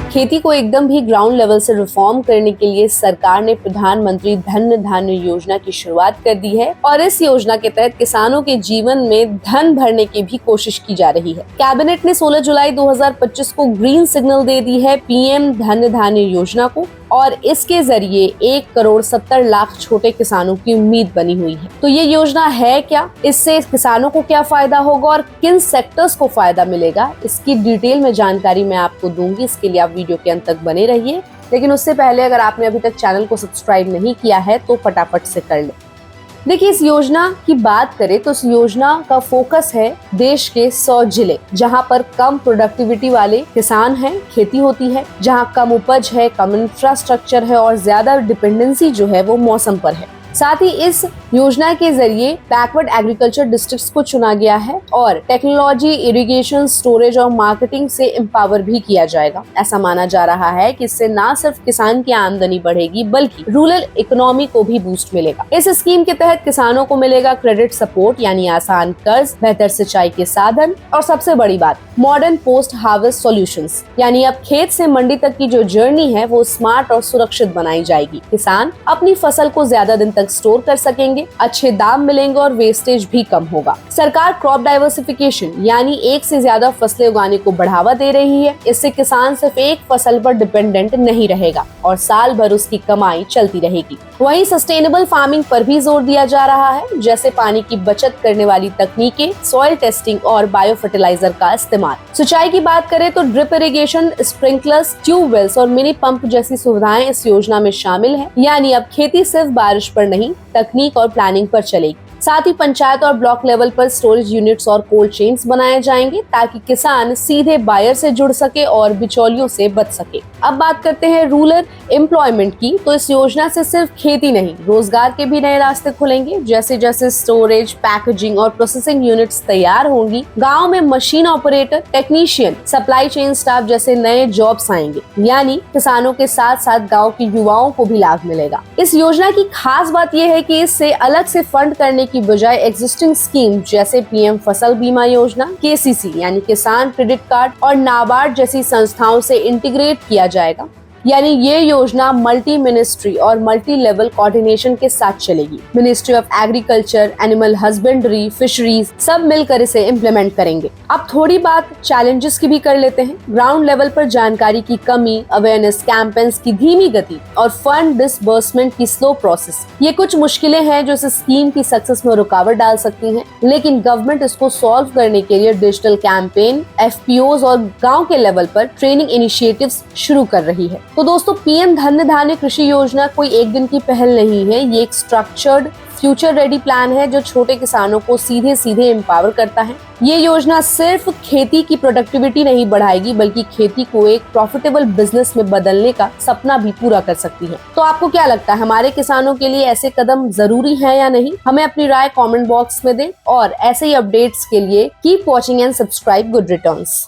खेती को एकदम भी ग्राउंड लेवल से रिफॉर्म करने के लिए सरकार ने प्रधानमंत्री धन धान्य योजना की शुरुआत कर दी है और इस योजना के तहत किसानों के जीवन में धन भरने की भी कोशिश की जा रही है। कैबिनेट ने 16 जुलाई 2025 को ग्रीन सिग्नल दे दी है पीएम धन धान्य योजना को और इसके जरिए 1,70,00,000 छोटे किसानों की उम्मीद बनी हुई है। तो ये योजना है क्या, इससे किसानों को क्या फायदा होगा और किन सेक्टर्स को फायदा मिलेगा, इसकी डिटेल में जानकारी मैं आपको दूंगी। इसके लिए आप वीडियो के अंत तक बने रहिए। लेकिन उससे पहले अगर आपने अभी तक चैनल को सब्सक्राइब नहीं किया है तो फटाफट से कर ले। देखिए, इस योजना की बात करें तो इस योजना का फोकस है देश के 100 जिले जहां पर कम प्रोडक्टिविटी वाले किसान हैं, खेती होती है, जहां कम उपज है, कम इंफ्रास्ट्रक्चर है और ज्यादा डिपेंडेंसी जो है वो मौसम पर है। साथ ही इस योजना के जरिए बैकवर्ड एग्रीकल्चर डिस्ट्रिक्ट्स को चुना गया है और टेक्नोलॉजी, इरिगेशन, स्टोरेज और मार्केटिंग से एम्पावर भी किया जाएगा। ऐसा माना जा रहा है कि इससे न सिर्फ किसान की आमदनी बढ़ेगी बल्कि रूरल इकोनॉमी को भी बूस्ट मिलेगा। इस स्कीम के तहत किसानों को मिलेगा क्रेडिट सपोर्ट यानी आसान कर्ज, बेहतर सिंचाई के साधन और सबसे बड़ी बात मॉडर्न पोस्ट हार्वेस्ट सॉल्यूशंस, यानी अब खेत से मंडी तक की जो जर्नी है वो स्मार्ट और सुरक्षित बनाई जाएगी। किसान अपनी फसल को ज्यादा दिन तक स्टोर कर सकेंगे, अच्छे दाम मिलेंगे और वेस्टेज भी कम होगा। सरकार क्रॉप डाइवर्सिफिकेशन यानी एक से ज्यादा फसलें उगाने को बढ़ावा दे रही है। इससे किसान सिर्फ एक फसल पर डिपेंडेंट नहीं रहेगा और साल भर उसकी कमाई चलती रहेगी। वहीं सस्टेनेबल फार्मिंग पर भी जोर दिया जा रहा है, जैसे पानी की बचत करने वाली तकनीकें, सॉइल टेस्टिंग और बायो फर्टिलाइजर का इस्तेमाल। सिंचाई की बात करें तो ड्रिप इरिगेशन, स्प्रिंकलर्स, ट्यूबवेल्स और मिनी पंप जैसी सुविधाएं इस योजना में शामिल है। यानी अब खेती सिर्फ बारिश पर नहीं, तकनीक और प्लानिंग पर चलेगी। साथ ही पंचायत और ब्लॉक लेवल पर स्टोरेज यूनिट्स और कोल्ड चेन्स बनाए जाएंगे ताकि किसान सीधे बायर से जुड़ सके और बिचौलियों से बच सके। अब बात करते हैं रूरल एम्प्लॉयमेंट की। तो इस योजना से सिर्फ खेती नहीं, रोजगार के भी नए रास्ते खुलेंगे। जैसे जैसे स्टोरेज, पैकेजिंग और प्रोसेसिंग यूनिट्स तैयार होंगी, गाँव में machine operator, technician, supply chain staff जैसे नए जॉब्स आएंगे। यानी किसानों के साथ साथ गाँव के युवाओं को भी लाभ मिलेगा। इस योजना की खास बात यह है कि इससे अलग से फंड करने की बजाय एग्जिस्टिंग स्कीम जैसे पीएम फसल बीमा योजना, केसीसी यानी किसान क्रेडिट कार्ड और नाबार्ड जैसी संस्थाओं से इंटीग्रेट किया जाएगा। यानी ये योजना मल्टी मिनिस्ट्री और मल्टी लेवल कोऑर्डिनेशन के साथ चलेगी। Ministry of agriculture, animal husbandry, fisheries सब मिलकर इसे इम्प्लीमेंट करेंगे। अब थोड़ी बात चैलेंजेस की भी कर लेते हैं। ग्राउंड लेवल पर जानकारी की कमी, अवेयरनेस कैंपेन्स की धीमी गति और फंड डिसबर्समेंट की स्लो प्रोसेस, ये कुछ मुश्किलें हैं जो इस स्कीम की सक्सेस में रुकावट डाल सकती हैं। लेकिन गवर्नमेंट इसको सॉल्व करने के लिए डिजिटल कैंपेन, एफपीओज और गाँव के लेवल पर ट्रेनिंग इनिशिएटिव्स शुरू कर रही है। तो दोस्तों, पीएम धन धान्य कृषि योजना कोई एक दिन की पहल नहीं है। ये एक स्ट्रक्चर्ड फ्यूचर रेडी प्लान है जो छोटे किसानों को सीधे सीधे एम्पावर करता है। ये योजना सिर्फ खेती की प्रोडक्टिविटी नहीं बढ़ाएगी बल्कि खेती को एक प्रॉफिटेबल बिजनेस में बदलने का सपना भी पूरा कर सकती है। तो आपको क्या लगता है, हमारे किसानों के लिए ऐसे कदम जरूरी है या नहीं? हमें अपनी राय कमेंट बॉक्स में दें और ऐसे ही अपडेट्स के लिए keep watching and subscribe good returns.